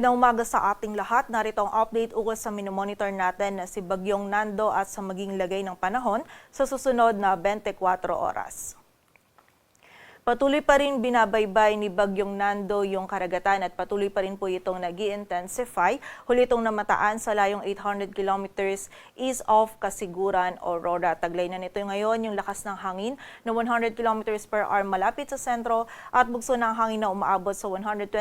Magandang umaga sa ating lahat. Narito ang update ukol sa minomonitor natin na si Bagyong Nando at sa maging lagay ng panahon sa susunod na 24 oras. Patuloy pa rin binabaybay ni Bagyong Nando yung karagatan at patuloy pa rin po itong nag-i-intensify. Huli itong namataan sa layong 800 kilometers east of Kasiguran, Aurora. Taglay na nito ngayon yung lakas ng hangin na 100 kilometers per hour malapit sa sentro at bugso ng hangin na umaabot sa 125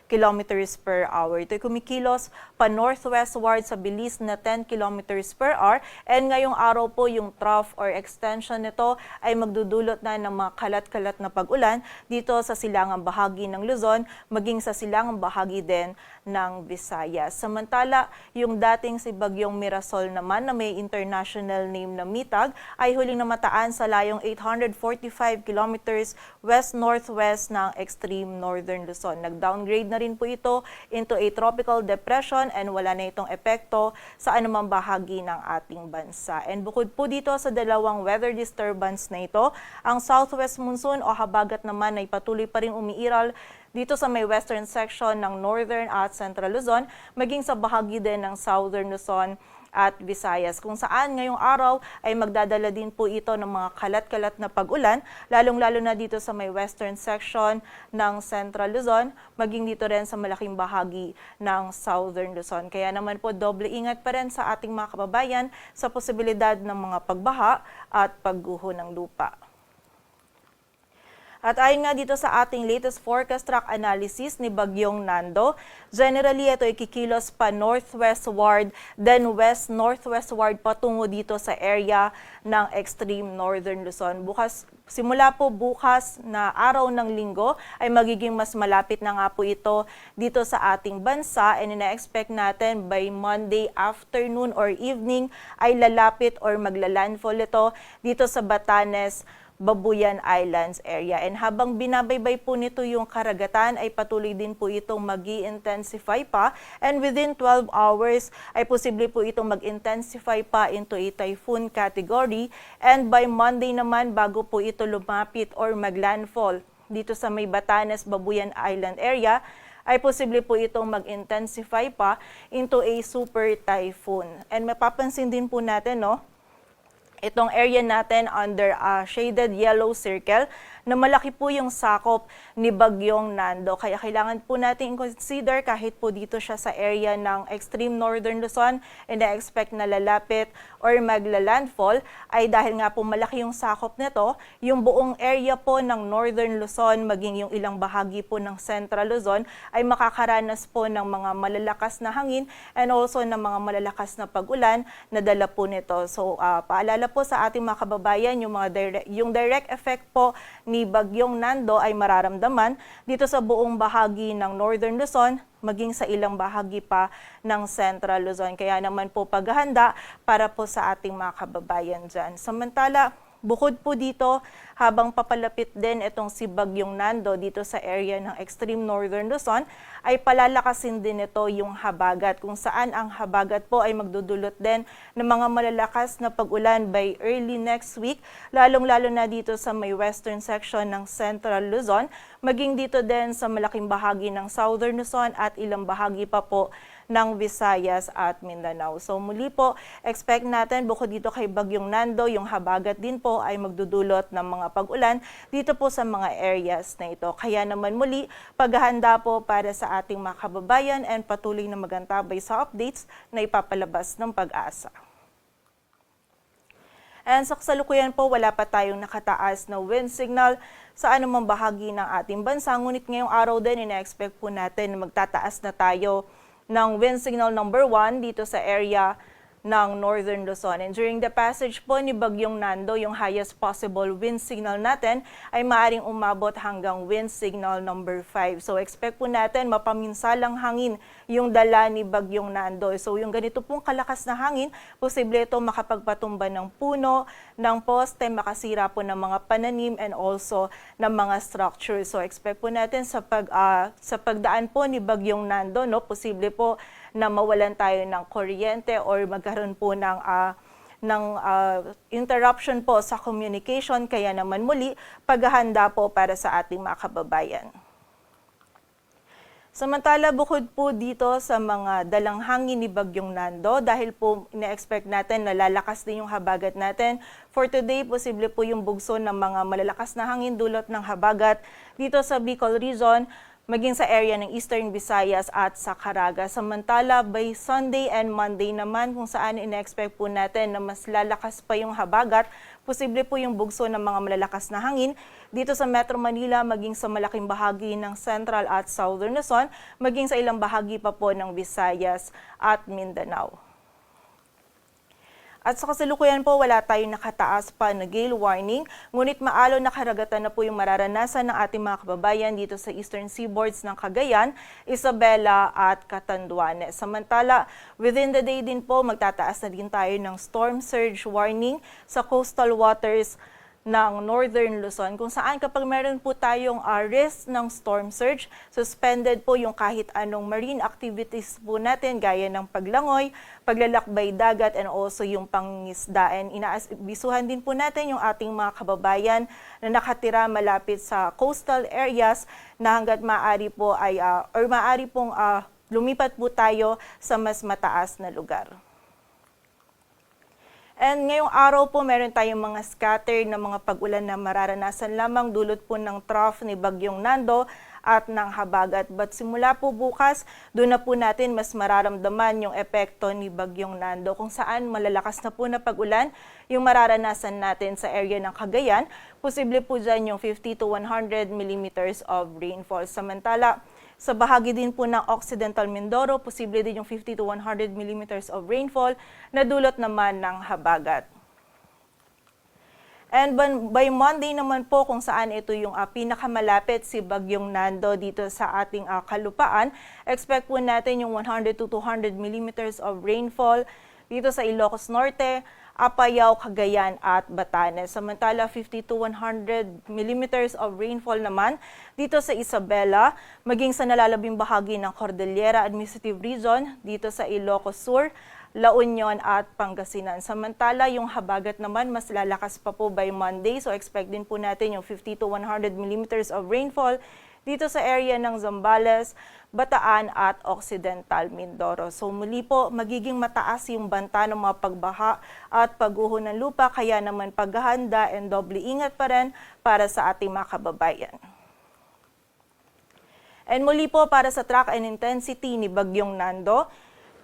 kilometers per hour. Ito'y kumikilos pa northwestward sa bilis na 10 kilometers per hour and ngayong araw po yung trough or extension nito ay magdudulot na ng mga kalat-kalat na pag-ulan dito sa silangang bahagi ng Luzon, maging sa silangang bahagi din ng Visayas. Samantala, yung dating si Bagyong Mirasol naman na may international name na Mitag ay huling namataan sa layong 845 kilometers west-northwest ng extreme northern Luzon. Nag-downgrade na rin po ito into a tropical depression and wala na itong epekto sa anumang bahagi ng ating bansa. And bukod po dito sa dalawang weather disturbance na ito, ang southwest monsoon o habagat naman ay patuloy pa rin umiiral dito sa may western section ng northern at central Luzon, maging sa bahagi din ng southern Luzon at Visayas, kung saan ngayong araw ay magdadala din po ito ng mga kalat-kalat na pag-ulan, lalong-lalo na dito sa may western section ng central Luzon, maging dito rin sa malaking bahagi ng southern Luzon. Kaya naman po doble ingat pa rin sa ating mga kababayan sa posibilidad ng mga pagbaha at pagguho ng lupa. At ayon nga dito sa ating latest forecast track analysis ni Bagyong Nando, generally ito ay kikilos pa northwestward, then west-northwestward patungo dito sa area ng extreme northern Luzon. Simula po bukas na araw ng linggo ay magiging mas malapit na nga po ito dito sa ating bansa and ina-expect natin by Monday afternoon or evening ay lalapit or maglalandfall ito dito sa Batanes, Babuyan Islands area. And habang binabaybay po nito yung karagatan ay patuloy din po itong mag-i-intensify pa and within 12 hours ay posible po itong mag-intensify pa into a typhoon category and by Monday naman bago po ito lumapit or maglandfall dito sa may Batanes, Babuyan Island area ay posible po itong mag-intensify pa into a super typhoon. And mapapansin din po natin, itong area natin under a shaded yellow circle na malaki po yung sakop ni Bagyong Nando. Kaya kailangan po natin i-consider kahit po dito siya sa area ng extreme northern Luzon and na-expect na lalapit or maglalandfall ay dahil nga po malaki yung sakop nito, yung buong area po ng northern Luzon maging yung ilang bahagi po ng central Luzon ay makakaranas po ng mga malalakas na hangin and also ng mga malalakas na pag-ulan na dala po nito. So paalala po sa ating mga kababayan, yung direct effect po ni Bagyong Nando ay mararamdaman dito sa buong bahagi ng northern Luzon, maging sa ilang bahagi pa ng central Luzon. Kaya naman po paghahanda para po sa ating mga kababayan dyan. Samantala, bukod po dito, habang papalapit din itong si Bagyong Nando dito sa area ng extreme northern Luzon, ay palalakasin din ito yung habagat, kung saan ang habagat po ay magdudulot din ng mga malalakas na pag-ulan by early next week, lalong-lalo na dito sa may western section ng central Luzon, maging dito din sa malaking bahagi ng southern Luzon at ilang bahagi pa po ng Visayas at Mindanao. So muli po, expect natin bukod dito kay Bagyong Nando, yung habagat din po ay magdudulot ng mga pag-ulan dito po sa mga areas na ito. Kaya naman muli, paghahanda po para sa ating mga kababayan and patuloy na magantabay sa updates na ipapalabas ng Pag-asa. And sa kasalukuyan po, wala pa tayong nakataas na wind signal sa anumang bahagi ng ating bansa. Ngunit ngayong araw din, ina-expect po natin na magtataas na tayo ng wind signal number 1 dito sa area ng northern Luzon. And during the passage po ni Bagyong Nando, yung highest possible wind signal natin ay maaaring umabot hanggang wind signal number 5. So expect po natin mapaminsalang hangin yung dala ni Bagyong Nando. So yung ganito pong kalakas na hangin, posible ito makapagpatumba ng puno, ng poste, makasira po ng mga pananim and also ng mga structures. So expect po natin sa pagdaan po ni Bagyong Nando, posible po na mawalan tayo ng kuryente or magkaroon po ng interruption po sa communication. Kaya naman muli, paghahanda po para sa ating mga kababayan. Samantala, bukod po dito sa mga dalang hangin ni Bagyong Nando, dahil po ina-expect natin na lalakas din yung habagat natin, for today, posible po yung bugso ng mga malalakas na hangin dulot ng habagat dito sa Bicol Region, maging sa area ng Eastern Visayas at sa Caraga. Samantala, by Sunday and Monday naman, kung saan ina-expect po natin na mas lalakas pa yung habagat, posible po yung bugso ng mga malalakas na hangin dito sa Metro Manila, maging sa malaking bahagi ng Central at Southern Luzon, maging sa ilang bahagi pa po ng Visayas at Mindanao. At sa kasalukuyan po, wala tayong nakataas pa na gale warning, ngunit maalon na karagatan na po yung mararanasan ng ating mga kababayan dito sa eastern seaboards ng Cagayan, Isabela at Catanduanes. Samantala, within the day din po, magtataas na din tayo ng storm surge warning sa coastal waters ng Northern Luzon, kung saan kapag meron po tayong risk ng storm surge, suspended po yung kahit anong marine activities po natin gaya ng paglangoy, paglalakbay dagat, and also yung pangingisdaan. Inaabisuhan din po natin yung ating mga kababayan na nakatira malapit sa coastal areas na hanggat maaari po ay maaari pong lumipat po tayo sa mas mataas na lugar. And ngayong araw po, meron tayong mga scattered na mga pag-ulan na mararanasan lamang dulot po ng trough ni Bagyong Nando at ng habagat. But simula po bukas, doon na po natin mas mararamdaman yung epekto ni Bagyong Nando, kung saan malalakas na po na pag-ulan yung mararanasan natin sa area ng Cagayan. Posible po dyan yung 50 to 100 millimeters of rainfall. Samantala, sa bahagi din po ng Occidental Mindoro, posible din yung 50 to 100 millimeters of rainfall na dulot naman ng habagat. And by Monday naman po, kung saan ito yung pinakamalapit si Bagyong Nando dito sa ating kalupaan, expect po natin yung 100 to 200 millimeters of rainfall dito sa Ilocos Norte, Apayao, Cagayan at Batanes. Samantala, 50 to 100 millimeters of rainfall naman dito sa Isabela, maging sa nalalabing bahagi ng Cordillera Administrative Region dito sa Ilocos Sur, La Union at Pangasinan. Samantala, yung habagat naman mas lalakas pa po by Monday, so expect din po natin yung 50 to 100 millimeters of rainfall dito sa area ng Zambales, Bataan at Occidental Mindoro. So muli po, magiging mataas yung banta ng mga pagbaha at pagguho ng lupa, kaya naman paghahanda and doble ingat pa rin para sa ating mga kababayan. And muli po, para sa track and intensity ni Bagyong Nando,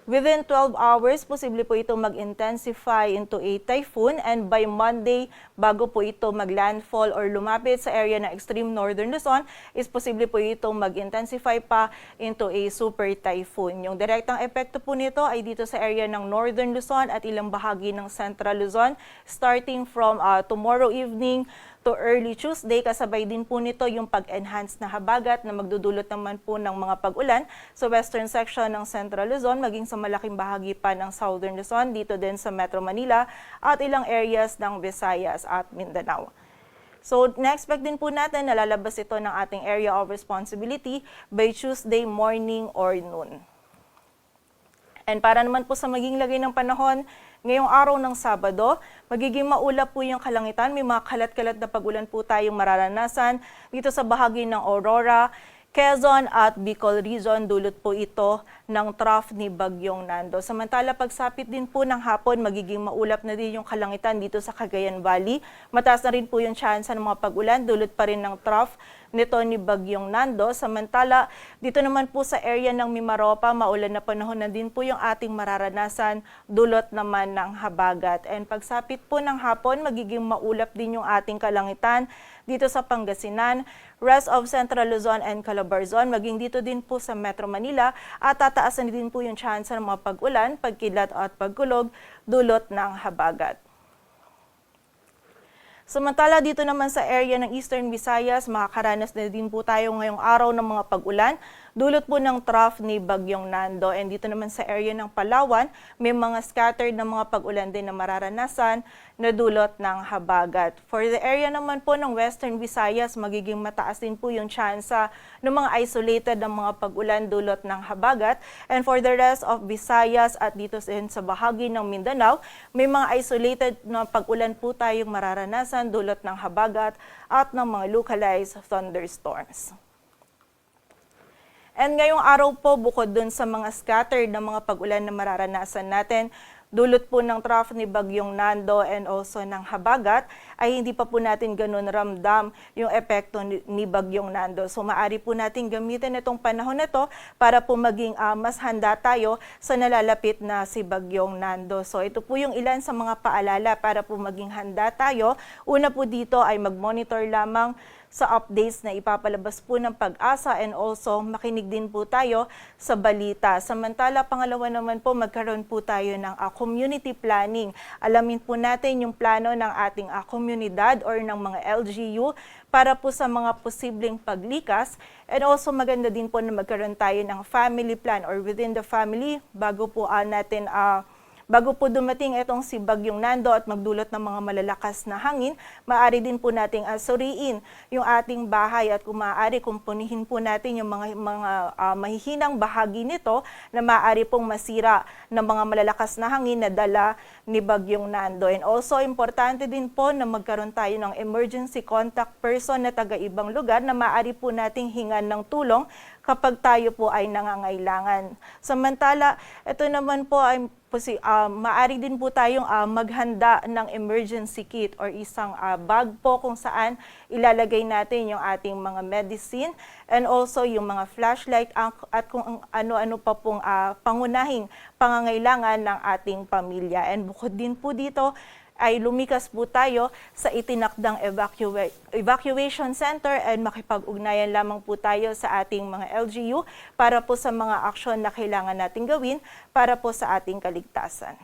within 12 hours, posible po ito mag-intensify into a typhoon, and by Monday, bago po ito mag-landfall or lumapit sa area ng extreme northern Luzon, is posible po ito mag-intensify pa into a super typhoon. Yung direktang epekto po nito ay dito sa area ng northern Luzon at ilang bahagi ng central Luzon, starting from tomorrow evening to early Tuesday. Kasabay din po nito yung pag-enhance na habagat na magdudulot naman po ng mga pag-ulan sa western section ng Central Luzon, maging sa malaking bahagi pa ng Southern Luzon, dito din sa Metro Manila at ilang areas ng Visayas at Mindanao. So, na-expect din po natin na lalabas ito ng ating area of responsibility by Tuesday morning or noon. And para naman po sa maging lagay ng panahon, ngayong araw ng Sabado, magiging maulap po yung kalangitan. May mga kalat-kalat na pag-ulan po tayong mararanasan dito sa bahagi ng Aurora, Quezon at Bicol Region. Dulot po ito ng trough ni Bagyong Nando. Samantala, pagsapit din po ng hapon, magiging maulap na din yung kalangitan dito sa Cagayan Valley. Mataas na rin po yung tsansa ng mga pag-ulan. Dulot pa rin ng trough nito ni Bagyong Nando. Samantala, dito naman po sa area ng Mimaropa, maulan na panahon na din po yung ating mararanasan, dulot naman ng habagat. And pagsapit po ng hapon, magiging maulap din yung ating kalangitan dito sa Pangasinan, rest of Central Luzon and Calabarzon, maging dito din po sa Metro Manila, at tataasan din po yung tsansa ng mga pag-ulan, pagkidlat at pagkulog, dulot ng habagat. Samantala, dito naman sa area ng Eastern Visayas, makakaranas na din po tayo ngayong araw ng mga pag-ulan, dulot po ng trough ni Bagyong Nando. And dito naman sa area ng Palawan, may mga scattered na mga pag-ulan din na mararanasan na dulot ng habagat. For the area naman po ng Western Visayas, magiging mataas din po yung tsansa ng mga isolated na mga pag-ulan dulot ng habagat. And for the rest of Visayas at dito din sa bahagi ng Mindanao, may mga isolated na pag-ulan po tayong mararanasan dulot ng habagat at ng mga localized thunderstorms. And ngayong araw po, bukod dun sa mga scattered na mga pag-ulan na mararanasan natin, dulot po ng trough ni Bagyong Nando and also ng habagat, ay hindi pa po natin ganun ramdam yung epekto ni Bagyong Nando. So maaari po natin gamitin itong panahon na ito para po maging mas handa tayo sa nalalapit na si Bagyong Nando. So ito po yung ilan sa mga paalala para po maging handa tayo. Una po dito ay mag-monitor lamang sa updates na ipapalabas po ng Pag-asa and also makinig din po tayo sa balita. Samantala, pangalawa naman po, magkaroon po tayo ng community planning. Alamin po natin yung plano ng ating komunidad or ng mga LGU para po sa mga posibleng paglikas, and also maganda din po na magkaroon tayo ng family plan or within the family bago po natin bago po dumating itong si Bagyong Nando at magdulot ng mga malalakas na hangin, maaari din po nating suriin yung ating bahay at kung maaari kumpunihin po natin yung mga mahihinang bahagi nito na maaari pong masira ng mga malalakas na hangin na dala ni Bagyong Nando. And also, importante din po na magkaroon tayo ng emergency contact person na taga-ibang lugar na maaari po nating hingan ng tulong kapag tayo po ay nangangailangan. Samantala, ito naman po ay maaari din po tayong maghanda ng emergency kit or isang bag po kung saan ilalagay natin yung ating mga medicine and also yung mga flashlight at kung ano-ano pa pong pangunahing pangangailangan ng ating pamilya. And bukod din po dito, ay lumikas po tayo sa itinakdang evacuation center and makipag-ugnayan lamang po tayo sa ating mga LGU para po sa mga aksyon na kailangan nating gawin para po sa ating kaligtasan.